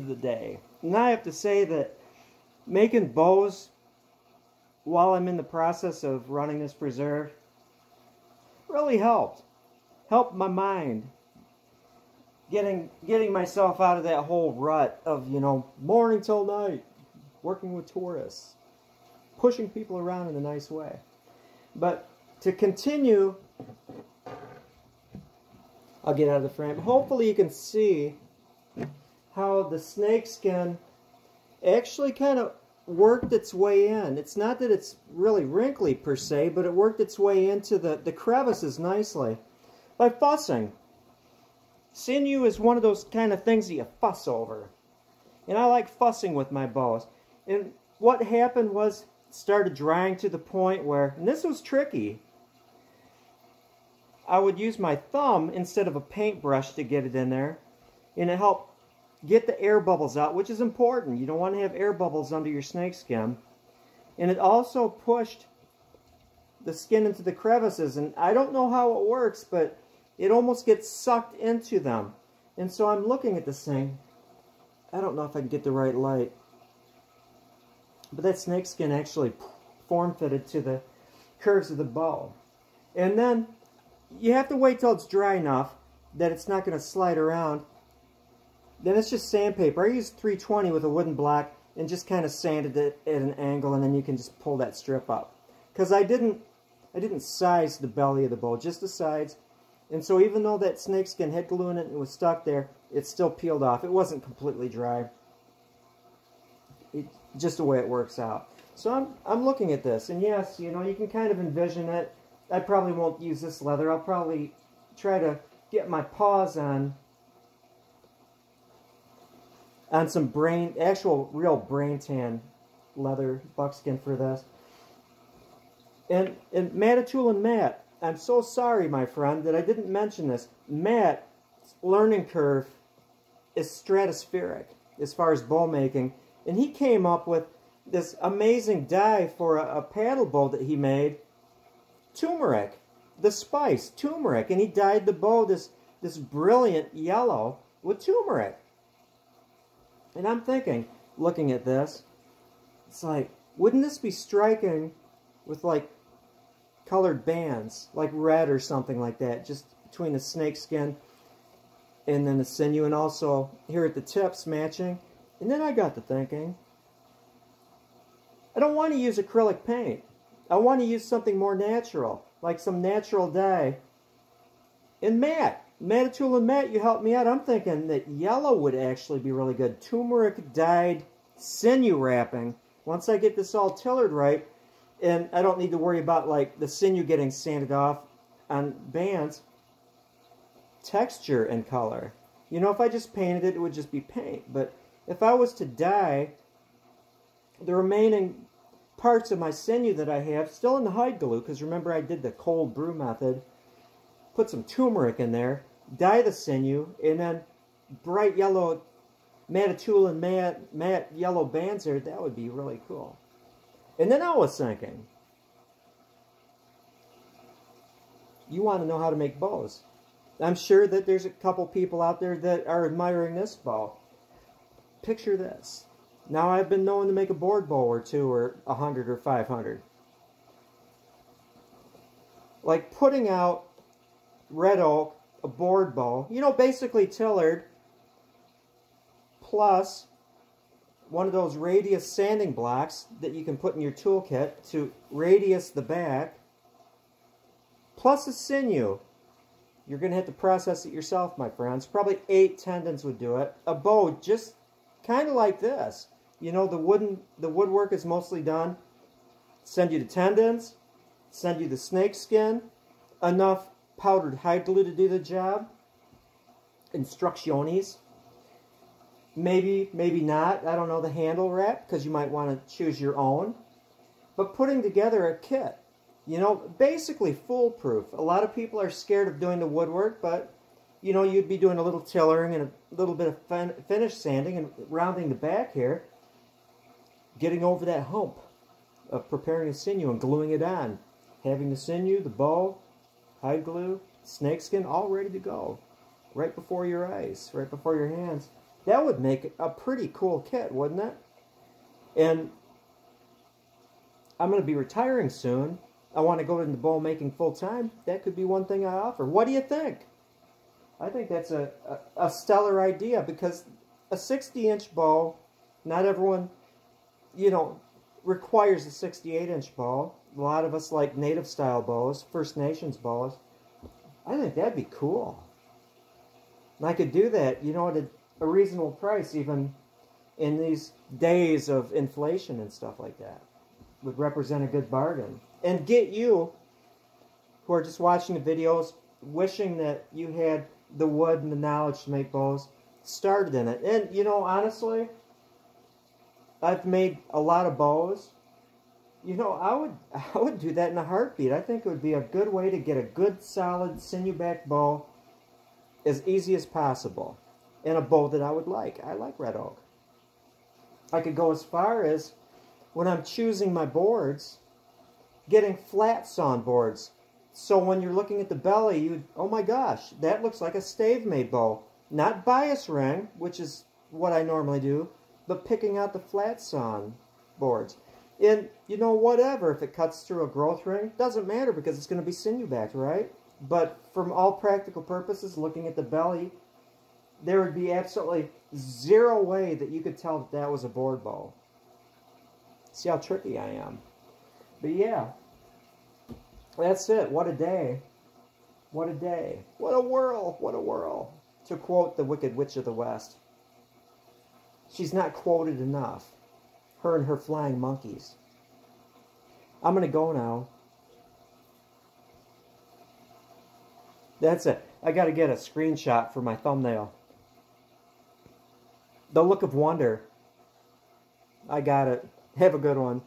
of the day. And I have to say that making bows while I'm in the process of running this preserve really helped my mind getting myself out of that whole rut of, you know, morning till night working with tourists, pushing people around in a nice way. But to continue, I'll get out of the frame. Hopefully you can see how the snakeskin actually kind of worked its way in. It's not that it's really wrinkly per se, but it worked its way into the crevices nicely by fussing. Sinew is one of those kind of things that you fuss over. And I like fussing with my bows. And what happened was it started drying to the point where, and this was tricky, I would use my thumb instead of a paintbrush to get it in there, and it helped get the air bubbles out, which is important. You don't want to have air bubbles under your snakeskin. And it also pushed the skin into the crevices, and I don't know how it works, but it almost gets sucked into them. And so I'm looking at this thing. I don't know if I can get the right light, but that snakeskin actually form-fitted to the curves of the bow. And then you have to wait till it's dry enough that it's not going to slide around. Then it's just sandpaper. I used 320 with a wooden block and just kind of sanded it at an angle, and then you can just pull that strip up. Because I didn't size the belly of the bow, just the sides. And so even though that snakeskin had glue in it and it was stuck there, it still peeled off. It wasn't completely dry. Just the way it works out. So I'm looking at this, and yes, you know, you can kind of envision it. I probably won't use this leather. I'll probably try to get my paws on some actual real brain tan leather buckskin for this. And Manitoulin Matt, I'm so sorry, my friend, that I didn't mention this. Matt's learning curve is stratospheric as far as bow making, and he came up with this amazing dye for a paddle bow that he made. Turmeric, the spice, turmeric, and he dyed the bow this brilliant yellow with turmeric. And I'm thinking, looking at this, it's like, wouldn't this be striking with like colored bands, like red or something like that, just between the snakeskin and then the sinew, and also here at the tips matching. And then I got to thinking, I don't want to use acrylic paint. I want to use something more natural, like some natural dye. And Manitoulin Matt, you helped me out. I'm thinking that yellow would actually be really good. Turmeric dyed sinew wrapping. Once I get this all tillered right, and I don't need to worry about like the sinew getting sanded off on bands, texture and color. You know, if I just painted it, it would just be paint. But if I was to dye the remaining parts of my sinew that I have, still in the hide glue, because remember I did the cold brew method, put some turmeric in there, dye the sinew, and then bright yellow Manitoulin matte yellow bands there, that would be really cool. And then I was thinking, you want to know how to make bows. I'm sure that there's a couple people out there that are admiring this bow. Picture this. Now I've been known to make a board bow or two, or 100 or 500. Like putting out red oak, a board bow, you know, basically tillered, plus one of those radius sanding blocks that you can put in your toolkit to radius the back, plus a sinew. You're going to have to process it yourself, my friends. Probably 8 tendons would do it. A bow just kind of like this. You know, the woodwork is mostly done. Send you the tendons, send you the snakeskin, enough powdered hide glue to do the job, instrucciones, maybe not, I don't know, the handle wrap, because you might want to choose your own, but putting together a kit, you know, basically foolproof. A lot of people are scared of doing the woodwork, but, you know, you'd be doing a little tillering and a little bit of finish sanding and rounding the back here, getting over that hump of preparing a sinew and gluing it on, having the sinew, the bow, hide glue, snakeskin, all ready to go. Right before your eyes, right before your hands. That would make a pretty cool kit, wouldn't it? And I'm going to be retiring soon. I want to go into bow making full time. That could be one thing I offer. What do you think? I think that's a stellar idea, because a 60-inch bow, not everyone, you know, requires a 68-inch bow. A lot of us like native style bows, First Nations bows. I think that'd be cool. And I could do that, you know, at a reasonable price, even in these days of inflation and stuff like that. Would represent a good bargain. And get you, who are just watching the videos, wishing that you had the wood and the knowledge to make bows, started in it. And, you know, honestly, I've made a lot of bows. You know, I would do that in a heartbeat. I think it would be a good way to get a good, solid, sinew-back bow as easy as possible. And a bow that I would like. I like red oak. I could go as far as, when I'm choosing my boards, getting flat sawn boards. So when you're looking at the belly, oh my gosh, that looks like a stave-made bow. Not bias ring, which is what I normally do, but picking out the flat sawn boards. And, you know, whatever, if it cuts through a growth ring, doesn't matter because it's going to be sinew-backed, right? But from all practical purposes, looking at the belly, there would be absolutely zero way that you could tell that that was a board bow. See how tricky I am. But yeah, that's it. What a day. What a day. What a whirl. What a whirl. To quote the Wicked Witch of the West. She's not quoted enough. Her and her flying monkeys. I'm going to go now. That's it. I got to get a screenshot for my thumbnail. The look of wonder. I got it. Have a good one.